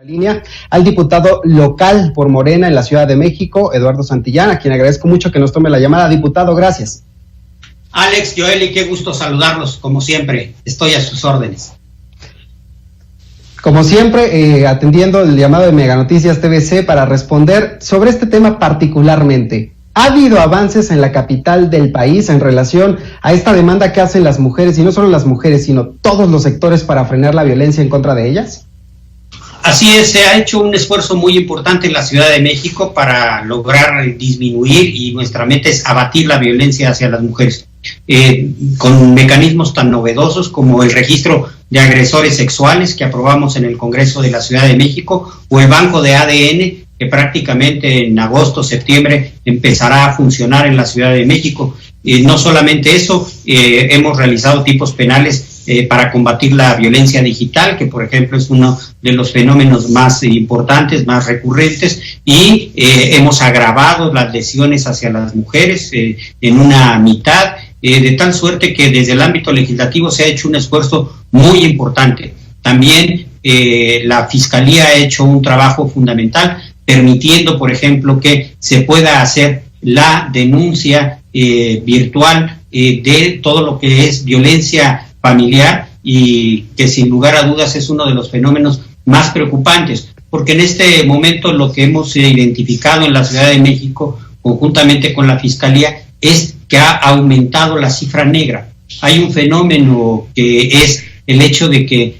Línea al diputado local por Morena en la Ciudad de México, Eduardo Santillán, a quien agradezco mucho que nos tome la llamada. Diputado, gracias. Alex, Joely, qué gusto saludarlos, como siempre, estoy a sus órdenes. Como siempre, atendiendo el llamado de Mega Noticias TVC para responder sobre este tema particularmente. ¿Ha habido avances en la capital del país en relación a esta demanda que hacen las mujeres, y no solo las mujeres, sino todos los sectores para frenar la violencia en contra de ellas? Así es, se ha hecho un esfuerzo muy importante en la Ciudad de México para lograr disminuir, y nuestra meta es abatir la violencia hacia las mujeres, con mecanismos tan novedosos como el registro de agresores sexuales que aprobamos en el Congreso de la Ciudad de México, o el banco de ADN que prácticamente en agosto, septiembre empezará a funcionar en la Ciudad de México. No solamente eso, hemos realizado tipos penales para combatir la violencia digital, que por ejemplo es uno de los fenómenos más importantes, más recurrentes, y hemos agravado las lesiones hacia las mujeres en una mitad, de tal suerte que desde el ámbito legislativo se ha hecho un esfuerzo muy importante. También la Fiscalía ha hecho un trabajo fundamental, permitiendo, por ejemplo, que se pueda hacer la denuncia virtual de todo lo que es violencia familiar, y que sin lugar a dudas es uno de los fenómenos más preocupantes, porque en este momento lo que hemos identificado en la Ciudad de México, conjuntamente con la Fiscalía, es que ha aumentado la cifra negra. Hay un fenómeno que es el hecho de que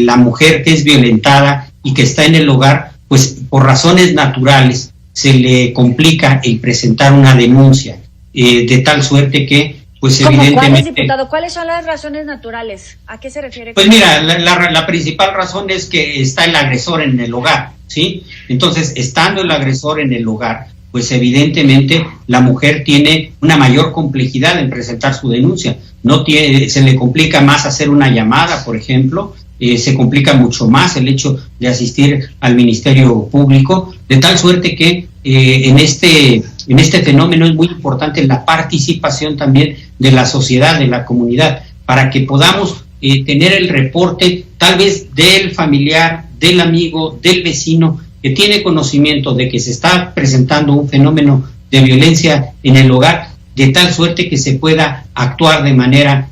la mujer que es violentada y que está en el hogar, pues por razones naturales se le complica el presentar una denuncia, de tal suerte que pues evidentemente... ¿Cuáles, diputado? ¿Cuáles son las razones naturales? ¿A qué se refiere? Pues mira, la principal razón es que está el agresor en el hogar, ¿sí? Entonces, estando el agresor en el hogar, pues evidentemente la mujer tiene una mayor complejidad en presentar su denuncia. Se le complica más hacer una llamada, por ejemplo, se complica mucho más el hecho de asistir al Ministerio Público, de tal suerte que en este fenómeno es muy importante la participación también de la sociedad, de la comunidad, para que podamos tener el reporte tal vez del familiar, del amigo, del vecino, que tiene conocimiento de que se está presentando un fenómeno de violencia en el hogar, de tal suerte que se pueda actuar de manera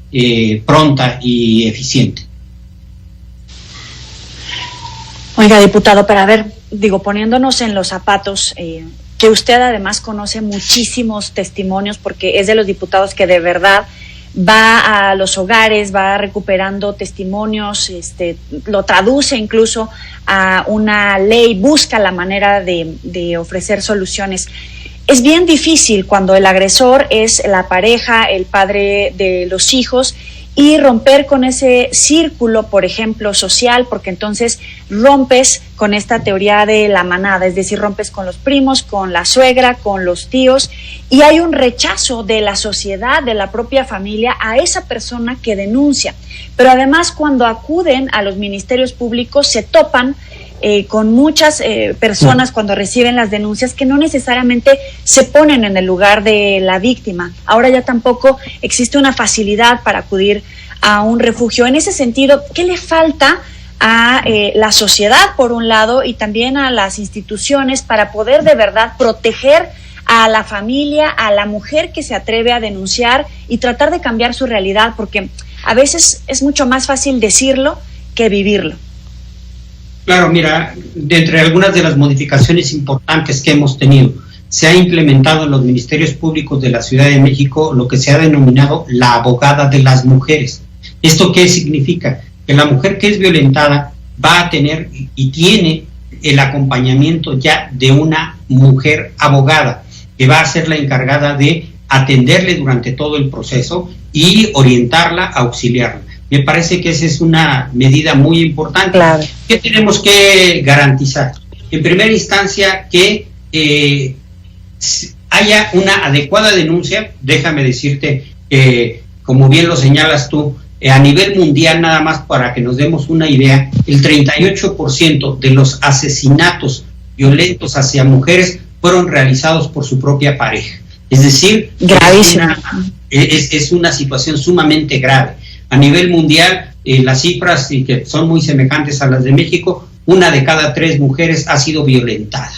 pronta y eficiente. Oiga, diputado, pero a ver, poniéndonos en los zapatos, que usted además conoce muchísimos testimonios, porque es de los diputados que de verdad va a los hogares, va recuperando testimonios, lo traduce incluso a una ley, busca la manera de ofrecer soluciones. Es bien difícil cuando el agresor es la pareja, el padre de los hijos, y romper con ese círculo, por ejemplo, social, porque entonces rompes con esta teoría de la manada, es decir, rompes con los primos, con la suegra, con los tíos, y hay un rechazo de la sociedad, de la propia familia, a esa persona que denuncia. Pero además, cuando acuden a los ministerios públicos, se topan con muchas personas cuando reciben las denuncias que no necesariamente se ponen en el lugar de la víctima. Ahora ya tampoco existe una facilidad para acudir a un refugio. En ese sentido, ¿qué le falta a la sociedad, por un lado, y también a las instituciones para poder de verdad proteger a la familia, a la mujer que se atreve a denunciar y tratar de cambiar su realidad? Porque a veces es mucho más fácil decirlo que vivirlo. Claro, mira, de entre algunas de las modificaciones importantes que hemos tenido, se ha implementado en los ministerios públicos de la Ciudad de México lo que se ha denominado la abogada de las mujeres. ¿Esto qué significa? Que la mujer que es violentada va a tener y tiene el acompañamiento ya de una mujer abogada, que va a ser la encargada de atenderle durante todo el proceso y orientarla, auxiliarla. Me parece que esa es una medida muy importante. Claro. ¿Qué tenemos que garantizar? En primera instancia, que haya una adecuada denuncia. Déjame decirte que, como bien lo señalas tú, a nivel mundial, nada más para que nos demos una idea, el 38% de los asesinatos violentos hacia mujeres fueron realizados por su propia pareja. Es decir, es una situación sumamente grave. A nivel mundial, las cifras, y que son muy semejantes a las de México, 1 de cada 3 mujeres ha sido violentada.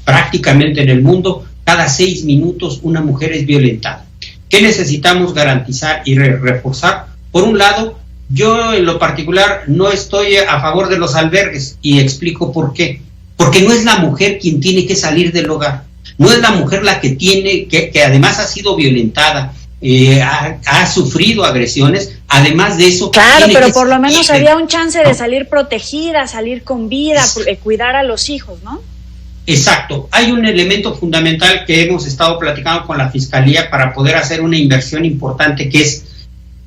Prácticamente en el mundo, cada 6 minutos una mujer es violentada. ¿Qué necesitamos garantizar y reforzar? Por un lado, yo en lo particular no estoy a favor de los albergues, y explico por qué. Porque no es la mujer quien tiene que salir del hogar, no es la mujer la que tiene, que además ha sido violentada, ha sufrido agresiones, además de eso... Claro, pero por lo menos había un chance de salir protegida, salir con vida, cuidar a los hijos, ¿no? Exacto. Hay un elemento fundamental que hemos estado platicando con la Fiscalía para poder hacer una inversión importante, que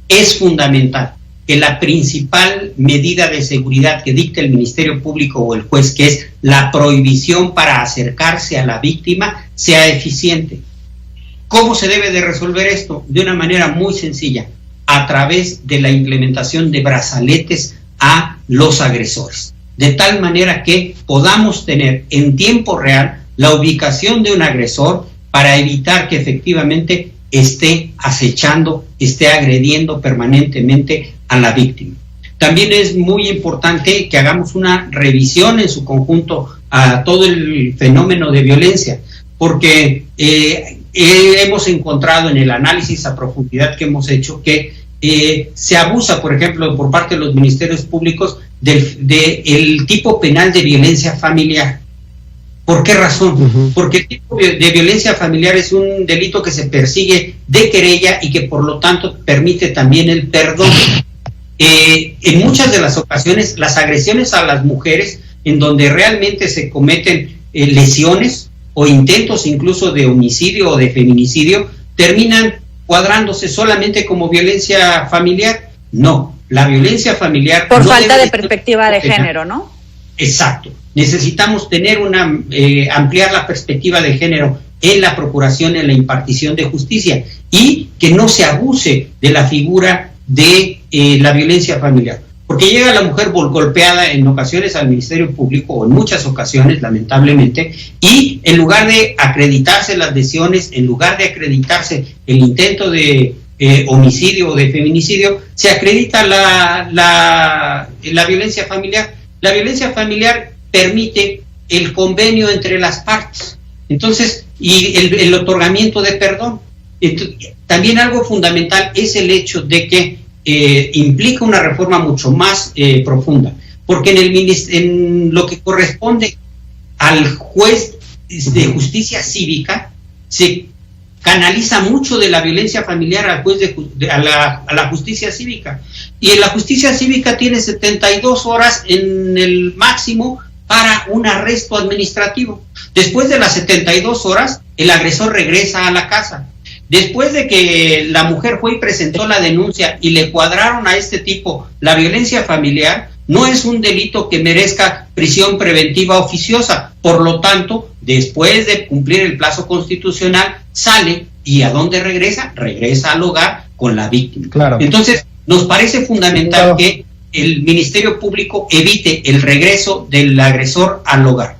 es fundamental que la principal medida de seguridad que dicte el Ministerio Público o el juez, que es la prohibición para acercarse a la víctima, sea eficiente. ¿Cómo se debe de resolver esto? De una manera muy sencilla, a través de la implementación de brazaletes a los agresores, de tal manera que podamos tener en tiempo real la ubicación de un agresor para evitar que efectivamente esté acechando, esté agrediendo permanentemente a la víctima. También es muy importante que hagamos una revisión en su conjunto a todo el fenómeno de violencia, porque hemos encontrado en el análisis a profundidad que hemos hecho que se abusa, por ejemplo, por parte de los ministerios públicos del tipo penal de violencia familiar. ¿Por qué razón? Porque el tipo de violencia familiar es un delito que se persigue de querella y que por lo tanto permite también el perdón. En muchas de las ocasiones, las agresiones a las mujeres, en donde realmente se cometen lesiones o intentos incluso de homicidio o de feminicidio, terminan cuadrándose solamente como violencia familiar. No, la violencia familiar... Por falta de perspectiva de género, ¿no? Exacto. Necesitamos tener ampliar la perspectiva de género en la procuración, en la impartición de justicia, y que no se abuse de la figura de la violencia familiar. Porque llega la mujer golpeada en ocasiones al Ministerio Público, o en muchas ocasiones, lamentablemente, y en lugar de acreditarse las lesiones, en lugar de acreditarse el intento de homicidio o de feminicidio, se acredita la violencia familiar. La violencia familiar permite el convenio entre las partes, entonces, y el otorgamiento de perdón. También algo fundamental es el hecho de que implica una reforma mucho más profunda, porque en lo que corresponde al juez de justicia cívica se canaliza mucho de la violencia familiar al juez a la justicia cívica, y en la justicia cívica tiene 72 horas en el máximo para un arresto administrativo. Después de las 72 horas, el agresor regresa a la casa. Después de que la mujer fue y presentó la denuncia y le cuadraron a este tipo la violencia familiar, no es un delito que merezca prisión preventiva oficiosa. Por lo tanto, después de cumplir el plazo constitucional, sale, ¿y a dónde regresa? Regresa al hogar con la víctima. Claro. Entonces, nos parece fundamental que el Ministerio Público evite el regreso del agresor al hogar.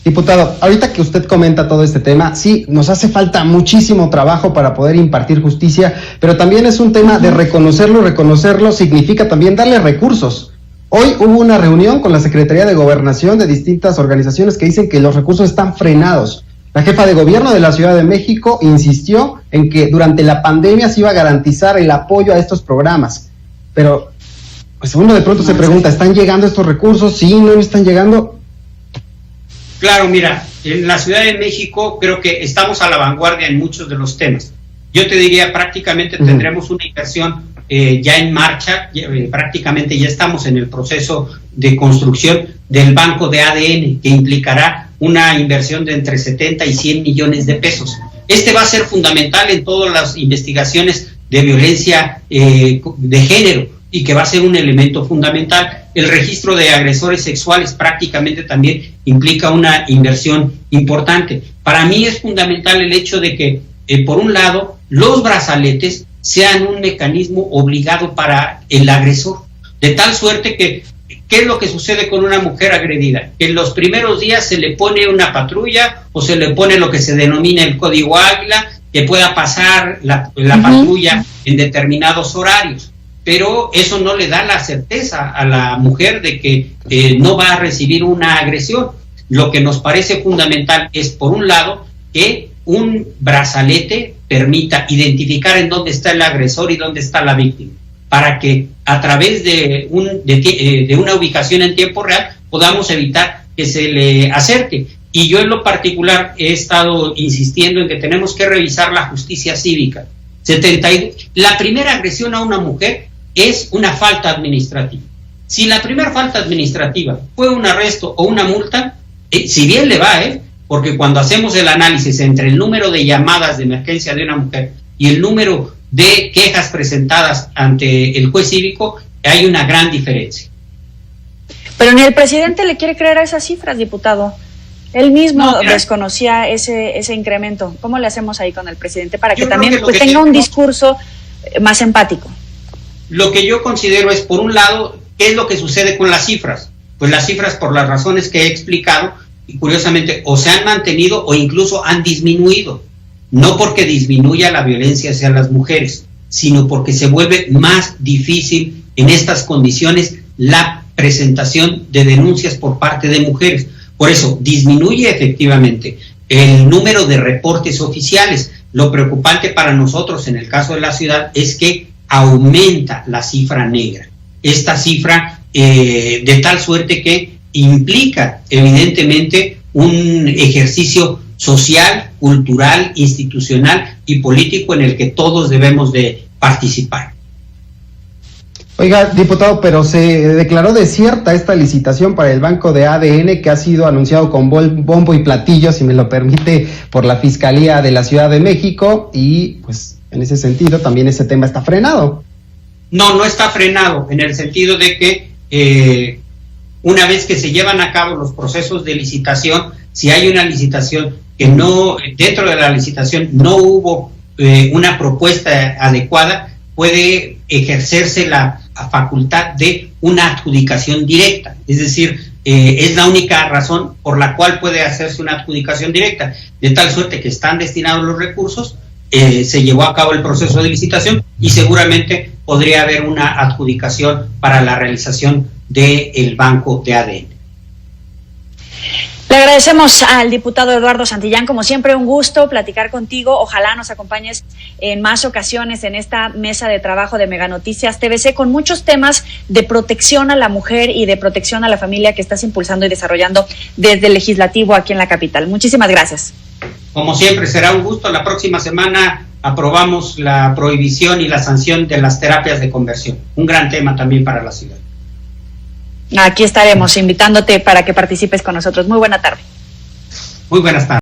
Diputado, ahorita que usted comenta todo este tema, sí, nos hace falta muchísimo trabajo para poder impartir justicia, pero también es un tema de reconocerlo significa también darle recursos. Hoy hubo una reunión con la Secretaría de Gobernación de distintas organizaciones que dicen que los recursos están frenados. La jefa de gobierno de la Ciudad de México insistió en que durante la pandemia se iba a garantizar el apoyo a estos programas, pero pues uno de pronto se pregunta, ¿están llegando estos recursos? ¿Sí, no están llegando? Claro, mira, en la Ciudad de México creo que estamos a la vanguardia en muchos de los temas. Yo te diría, prácticamente tendremos una inversión ya en marcha, prácticamente ya estamos en el proceso de construcción del banco de ADN, que implicará una inversión de entre 70 y 100 millones de pesos. Este va a ser fundamental en todas las investigaciones de violencia de género, y que va a ser un elemento fundamental. El registro de agresores sexuales prácticamente también implica una inversión importante. Para mí es fundamental el hecho de que, por un lado, los brazaletes sean un mecanismo obligado para el agresor, de tal suerte que, ¿qué es lo que sucede con una mujer agredida? Que en los primeros días se le pone una patrulla o se le pone lo que se denomina el código águila, que pueda pasar la patrulla en determinados horarios. pero eso no le da la certeza a la mujer de que no va a recibir una agresión. Lo que nos parece fundamental es, por un lado, que un brazalete permita identificar en dónde está el agresor y dónde está la víctima, para que a través de una ubicación en tiempo real podamos evitar que se le acerque. Y yo en lo particular he estado insistiendo en que tenemos que revisar la justicia cívica. La primera agresión a una mujer es una falta administrativa. Si la primera falta administrativa fue un arresto o una multa, si bien le va, porque cuando hacemos el análisis entre el número de llamadas de emergencia de una mujer y el número de quejas presentadas ante el juez cívico, hay una gran diferencia. Pero ni el presidente le quiere creer a esas cifras, diputado. Él mismo desconocía ese incremento. ¿Cómo le hacemos ahí con el presidente para que también tenga un discurso más empático? Lo que yo considero es, por un lado, ¿qué es lo que sucede con las cifras? Pues las cifras, por las razones que he explicado, y curiosamente, o se han mantenido o incluso han disminuido. No porque disminuya la violencia hacia las mujeres, sino porque se vuelve más difícil en estas condiciones la presentación de denuncias por parte de mujeres. Por eso disminuye efectivamente el número de reportes oficiales. Lo preocupante para nosotros en el caso de la ciudad es que aumenta la cifra negra. Esta cifra de tal suerte que implica evidentemente un ejercicio social, cultural, institucional y político en el que todos debemos de participar. Oiga, diputado, pero se declaró desierta esta licitación para el banco de ADN que ha sido anunciado con bombo y platillo, si me lo permite, por la Fiscalía de la Ciudad de México, y pues en ese sentido también ese tema está frenado. No está frenado, en el sentido de que una vez que se llevan a cabo los procesos de licitación, si hay una licitación que no, dentro de la licitación no hubo una propuesta adecuada, puede ejercerse la facultad de una adjudicación directa, es decir, es la única razón por la cual puede hacerse una adjudicación directa, de tal suerte que están destinados los recursos, se llevó a cabo el proceso de licitación y seguramente podría haber una adjudicación para la realización del banco de ADN. Le agradecemos al diputado Eduardo Santillán, como siempre un gusto platicar contigo, ojalá nos acompañes en más ocasiones en esta mesa de trabajo de Mega Noticias TVC con muchos temas de protección a la mujer y de protección a la familia que estás impulsando y desarrollando desde el legislativo aquí en la capital. Muchísimas gracias. Como siempre, será un gusto. La próxima semana aprobamos la prohibición y la sanción de las terapias de conversión, un gran tema también para la ciudad. Aquí estaremos invitándote para que participes con nosotros. Muy buena tarde. Muy buenas tardes.